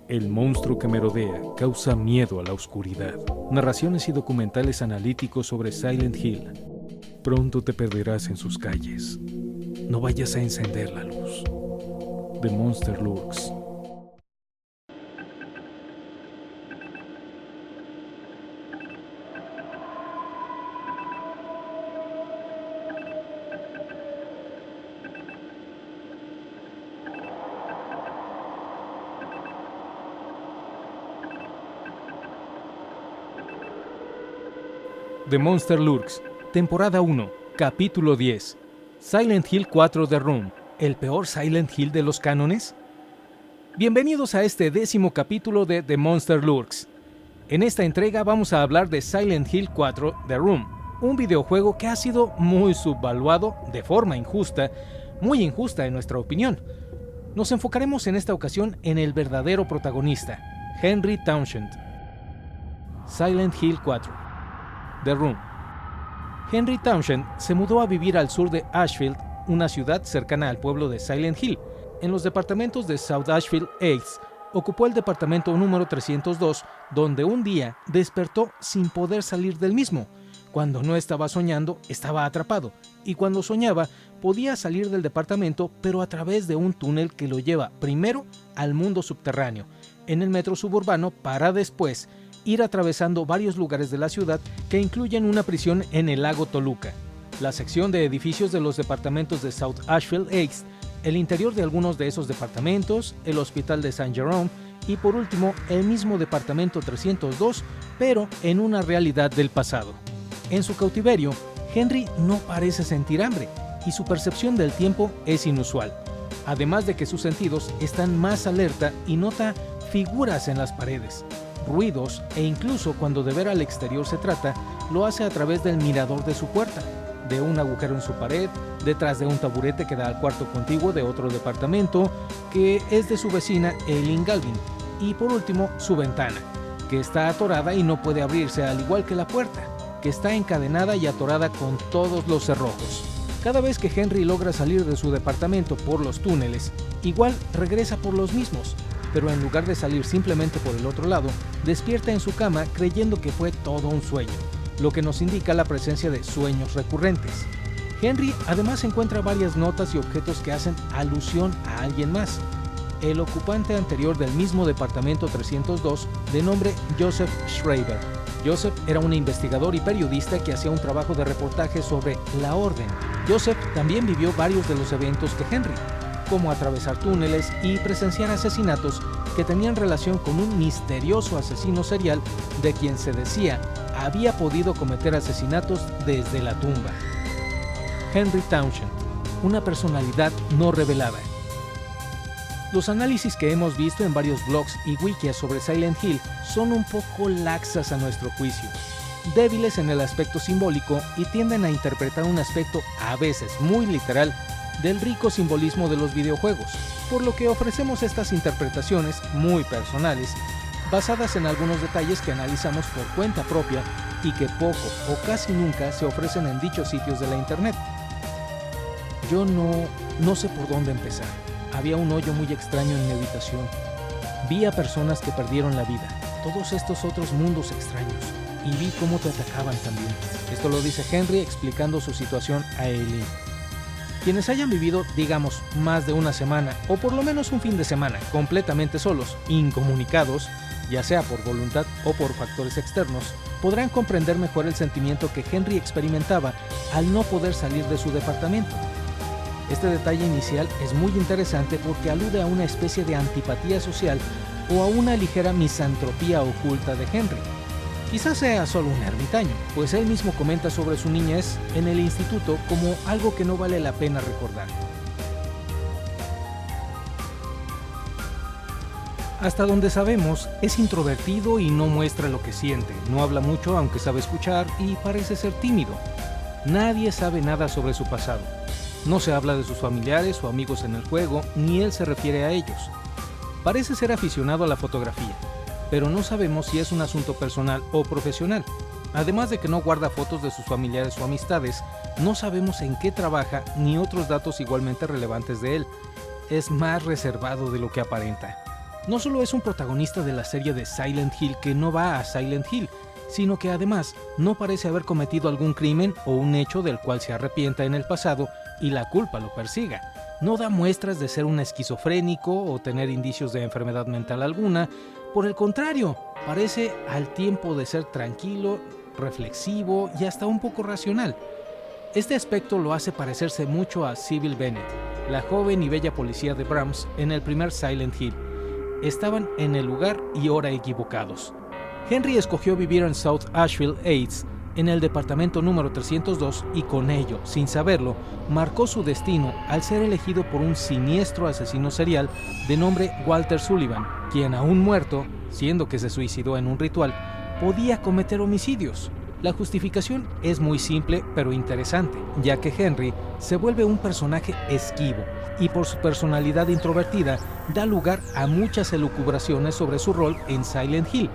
El monstruo que merodea causa miedo a la oscuridad. Narraciones y documentales analíticos sobre Silent Hill. Pronto te perderás en sus calles. No vayas a encender la luz. The Monster Lurks. The Monster Lurks, temporada 1, capítulo 10. Silent Hill 4 The Room, ¿el peor Silent Hill de los cánones? Bienvenidos a este 10º capítulo de The Monster Lurks. En esta entrega vamos a hablar de Silent Hill 4 The Room, un videojuego que ha sido muy subvaluado de forma injusta, muy injusta en nuestra opinión. Nos enfocaremos en esta ocasión en el verdadero protagonista, Henry Townshend. Silent Hill 4 The Room. Henry Townshend se mudó a vivir al sur de Ashfield, una ciudad cercana al pueblo de Silent Hill. En los departamentos de South Ashfield Heights, ocupó el departamento número 302, donde un día despertó sin poder salir del mismo. Cuando no estaba soñando, estaba atrapado, y cuando soñaba, podía salir del departamento, pero a través de un túnel que lo lleva primero al mundo subterráneo, en el metro suburbano, para después ir atravesando varios lugares de la ciudad que incluyen una prisión en el lago Toluca, la sección de edificios de los departamentos de South Ashfield Heights, el interior de algunos de esos departamentos, el hospital de St. Jerome y por último el mismo departamento 302, pero en una realidad del pasado. En su cautiverio, Henry no parece sentir hambre y su percepción del tiempo es inusual, además de que sus sentidos están más alerta y nota figuras en las paredes, ruidos e incluso cuando de ver al exterior se trata, lo hace a través del mirador de su puerta, de un agujero en su pared, detrás de un taburete que da al cuarto contiguo de otro departamento, que es de su vecina Eileen Galvin, y por último su ventana, que está atorada y no puede abrirse, al igual que la puerta, que está encadenada y atorada con todos los cerrojos. Cada vez que Henry logra salir de su departamento por los túneles, igual regresa por los mismos, pero en lugar de salir simplemente por el otro lado, despierta en su cama creyendo que fue todo un sueño, lo que nos indica la presencia de sueños recurrentes. Henry además encuentra varias notas y objetos que hacen alusión a alguien más, el ocupante anterior del mismo departamento 302 de nombre Joseph Schreiber. Joseph era un investigador y periodista que hacía un trabajo de reportaje sobre la orden. Joseph también vivió varios de los eventos que Henry, como atravesar túneles y presenciar asesinatos que tenían relación con un misterioso asesino serial de quien se decía había podido cometer asesinatos desde la tumba. Henry Townshend, una personalidad no revelada. Los análisis que hemos visto en varios blogs y wikis sobre Silent Hill son un poco laxas a nuestro juicio, débiles en el aspecto simbólico y tienden a interpretar un aspecto a veces muy literal del rico simbolismo de los videojuegos, por lo que ofrecemos estas interpretaciones muy personales, basadas en algunos detalles que analizamos por cuenta propia y que poco o casi nunca se ofrecen en dichos sitios de la internet. Yo no sé por dónde empezar. Había un hoyo muy extraño en mi habitación. Vi a personas que perdieron la vida, todos estos otros mundos extraños, y vi cómo te atacaban también. Esto lo dice Henry explicando su situación a Eileen. Quienes hayan vivido, digamos, más de una semana, o por lo menos un fin de semana, completamente solos, incomunicados, ya sea por voluntad o por factores externos, podrán comprender mejor el sentimiento que Henry experimentaba al no poder salir de su departamento. Este detalle inicial es muy interesante porque alude a una especie de antipatía social o a una ligera misantropía oculta de Henry. Quizás sea solo un ermitaño, pues él mismo comenta sobre su niñez en el instituto como algo que no vale la pena recordar. Hasta donde sabemos, es introvertido y no muestra lo que siente, no habla mucho aunque sabe escuchar y parece ser tímido. Nadie sabe nada sobre su pasado. No se habla de sus familiares o amigos en el juego, ni él se refiere a ellos. Parece ser aficionado a la fotografía, pero no sabemos si es un asunto personal o profesional. Además de que no guarda fotos de sus familiares o amistades, no sabemos en qué trabaja ni otros datos igualmente relevantes de él. Es más reservado de lo que aparenta. no solo es un protagonista de la serie de Silent Hill que no va a Silent Hill, sino que además no parece haber cometido algún crimen o un hecho del cual se arrepienta en el pasado y la culpa lo persiga. No da muestras de ser un esquizofrénico o tener indicios de enfermedad mental alguna. Por el contrario, parece al tiempo de ser tranquilo, reflexivo y hasta un poco racional. Este aspecto lo hace parecerse mucho a Sybil Bennett, la joven y bella policía de Brahms en el primer Silent Hill. Estaban en el lugar y hora equivocados. Henry escogió vivir en South Asheville Heights, en el departamento número 302, y con ello, sin saberlo, marcó su destino al ser elegido por un siniestro asesino serial de nombre Walter Sullivan, quien aún muerto, siendo que se suicidó en un ritual, podía cometer homicidios. La justificación es muy simple pero interesante, ya que Henry se vuelve un personaje esquivo y por su personalidad introvertida da lugar a muchas elucubraciones sobre su rol en Silent Hill,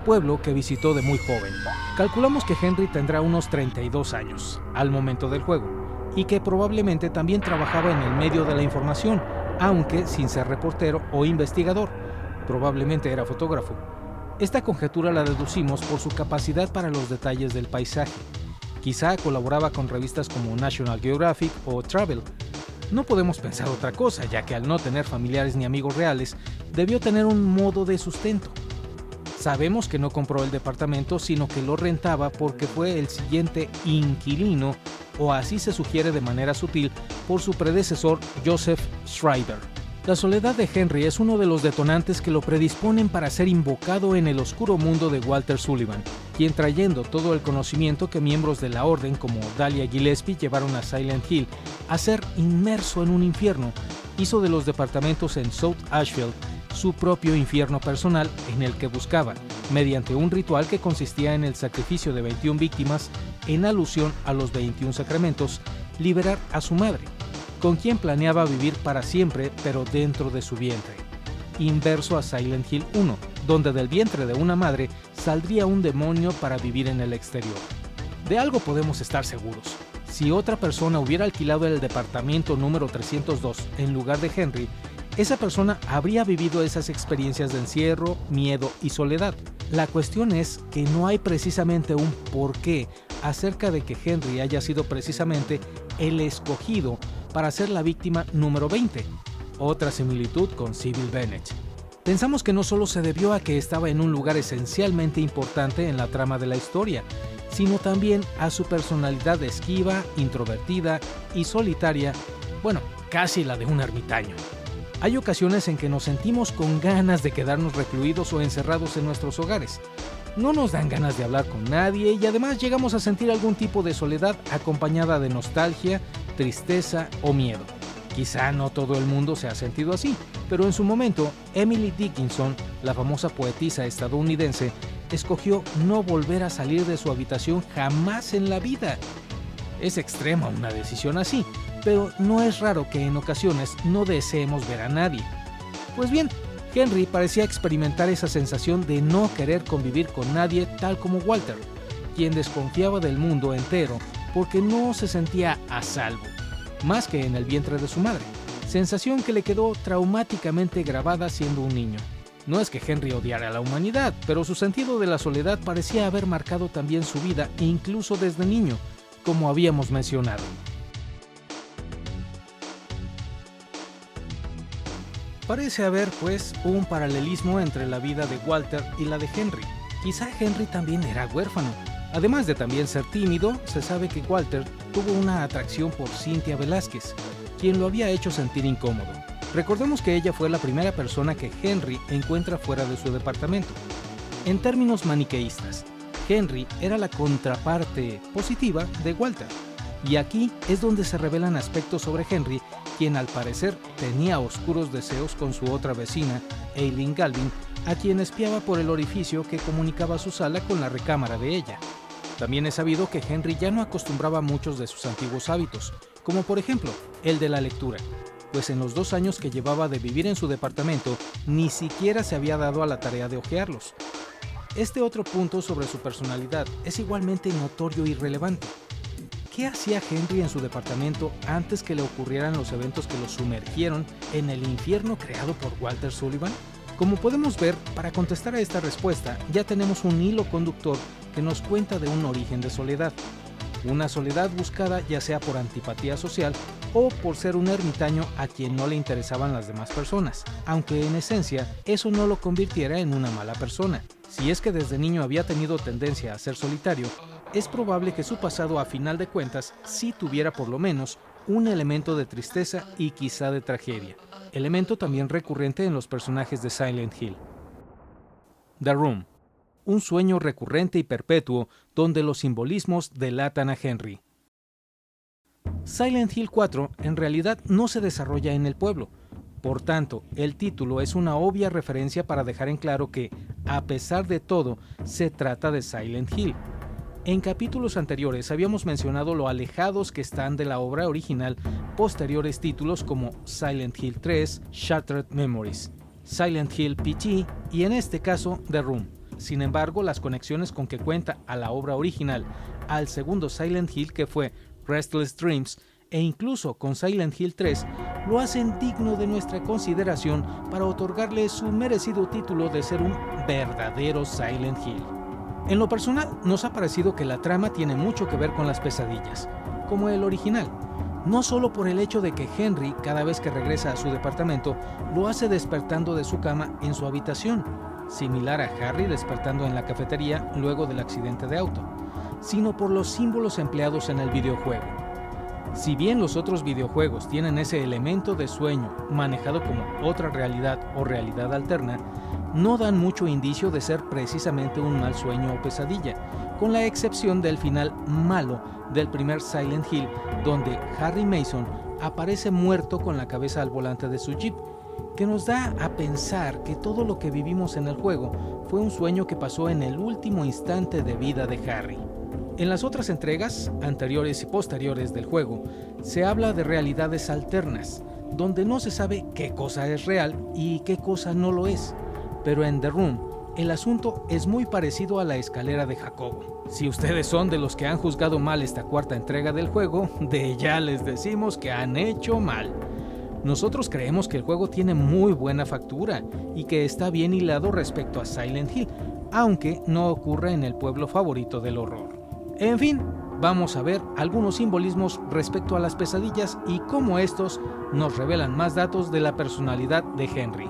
pueblo que visitó de muy joven. Calculamos que Henry tendrá unos 32 años al momento del juego y que probablemente también trabajaba en el medio de la información, aunque sin ser reportero o investigador. Probablemente era fotógrafo. Esta conjetura la deducimos por su capacidad para los detalles del paisaje. Quizá colaboraba con revistas como National Geographic o Travel. No podemos pensar otra cosa, ya que al no tener familiares ni amigos reales, debió tener un modo de sustento. Sabemos que no compró el departamento, sino que lo rentaba porque fue el siguiente inquilino, o así se sugiere de manera sutil, por su predecesor Joseph Schreiber. La soledad de Henry es uno de los detonantes que lo predisponen para ser invocado en el oscuro mundo de Walter Sullivan, quien, trayendo todo el conocimiento que miembros de la orden como Dahlia Gillespie llevaron a Silent Hill a ser inmerso en un infierno, hizo de los departamentos en South Asheville su propio infierno personal, en el que buscaba, mediante un ritual que consistía en el sacrificio de 21 víctimas en alusión a los 21 sacramentos, liberar a su madre, con quien planeaba vivir para siempre pero dentro de su vientre, inverso a Silent Hill 1, donde del vientre de una madre saldría un demonio para vivir en el exterior. De algo podemos estar seguros: si otra persona hubiera alquilado el departamento número 302 en lugar de Henry, esa persona habría vivido esas experiencias de encierro, miedo y soledad. La cuestión es que no hay precisamente un porqué acerca de que Henry haya sido precisamente el escogido para ser la víctima número 20. Otra similitud con Sybil Bennett. Pensamos que no solo se debió a que estaba en un lugar esencialmente importante en la trama de la historia, sino también a su personalidad esquiva, introvertida y solitaria, bueno, casi la de un ermitaño. Hay ocasiones en que nos sentimos con ganas de quedarnos recluidos o encerrados en nuestros hogares. No nos dan ganas de hablar con nadie y además llegamos a sentir algún tipo de soledad acompañada de nostalgia, tristeza o miedo. Quizá no todo el mundo se ha sentido así, pero en su momento, Emily Dickinson, la famosa poetisa estadounidense, escogió no volver a salir de su habitación jamás en la vida. Es extrema una decisión así, pero no es raro que en ocasiones no deseemos ver a nadie. Pues bien, Henry parecía experimentar esa sensación de no querer convivir con nadie, tal como Walter, quien desconfiaba del mundo entero porque no se sentía a salvo, más que en el vientre de su madre, sensación que le quedó traumáticamente grabada siendo un niño. No es que Henry odiara a la humanidad, pero su sentido de la soledad parecía haber marcado también su vida, incluso desde niño, como habíamos mencionado. Parece haber, pues, un paralelismo entre la vida de Walter y la de Henry. Quizá Henry también era huérfano. Además de también ser tímido, se sabe que Walter tuvo una atracción por Cynthia Velázquez, quien lo había hecho sentir incómodo. Recordemos que ella fue la primera persona que Henry encuentra fuera de su departamento. En términos maniqueístas, Henry era la contraparte positiva de Walter. Y aquí es donde se revelan aspectos sobre Henry, quien al parecer tenía oscuros deseos con su otra vecina, Eileen Galvin, a quien espiaba por el orificio que comunicaba su sala con la recámara de ella. También es sabido que Henry ya no acostumbraba muchos de sus antiguos hábitos, como por ejemplo el de la lectura, pues en los 2 años que llevaba de vivir en su departamento ni siquiera se había dado a la tarea de hojearlos. Este otro punto sobre su personalidad es igualmente notorio y relevante. ¿Qué hacía Henry en su departamento antes que le ocurrieran los eventos que lo sumergieron en el infierno creado por Walter Sullivan? Como podemos ver, para contestar a esta respuesta ya tenemos un hilo conductor que nos cuenta de un origen de soledad. Una soledad buscada ya sea por antipatía social o por ser un ermitaño a quien no le interesaban las demás personas, aunque en esencia eso no lo convirtiera en una mala persona. Si es que desde niño había tenido tendencia a ser solitario, es probable que su pasado a final de cuentas sí tuviera por lo menos un elemento de tristeza y quizá de tragedia, elemento también recurrente en los personajes de Silent Hill. The Room. Un sueño recurrente y perpetuo donde los simbolismos delatan a Henry. Silent Hill 4 en realidad no se desarrolla en el pueblo, por tanto, el título es una obvia referencia para dejar en claro que, a pesar de todo, se trata de Silent Hill. En capítulos anteriores habíamos mencionado lo alejados que están de la obra original posteriores títulos como Silent Hill 3, Shattered Memories, Silent Hill PT y en este caso The Room. Sin embargo, las conexiones con que cuenta a la obra original, al segundo Silent Hill que fue Restless Dreams, e incluso con Silent Hill 3, lo hacen digno de nuestra consideración para otorgarle su merecido título de ser un verdadero Silent Hill. En lo personal, nos ha parecido que la trama tiene mucho que ver con las pesadillas, como el original, no solo por el hecho de que Henry, cada vez que regresa a su departamento, lo hace despertando de su cama en su habitación, similar a Harry despertando en la cafetería luego del accidente de auto, sino por los símbolos empleados en el videojuego. Si bien los otros videojuegos tienen ese elemento de sueño manejado como otra realidad o realidad alterna, no dan mucho indicio de ser precisamente un mal sueño o pesadilla, con la excepción del final malo del primer Silent Hill, donde Harry Mason aparece muerto con la cabeza al volante de su Jeep, que nos da a pensar que todo lo que vivimos en el juego fue un sueño que pasó en el último instante de vida de Harry. En las otras entregas, anteriores y posteriores del juego, se habla de realidades alternas, donde no se sabe qué cosa es real y qué cosa no lo es, pero en The Room, el asunto es muy parecido a la escalera de Jacobo. Si ustedes son de los que han juzgado mal esta cuarta entrega del juego, de ya les decimos que han hecho mal. Nosotros creemos que el juego tiene muy buena factura y que está bien hilado respecto a Silent Hill, aunque no ocurre en el pueblo favorito del horror. En fin, vamos a ver algunos simbolismos respecto a las pesadillas y cómo estos nos revelan más datos de la personalidad de Henry.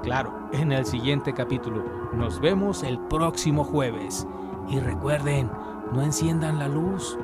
Claro, en el siguiente capítulo. Nos vemos el próximo jueves. Y recuerden, no enciendan la luz.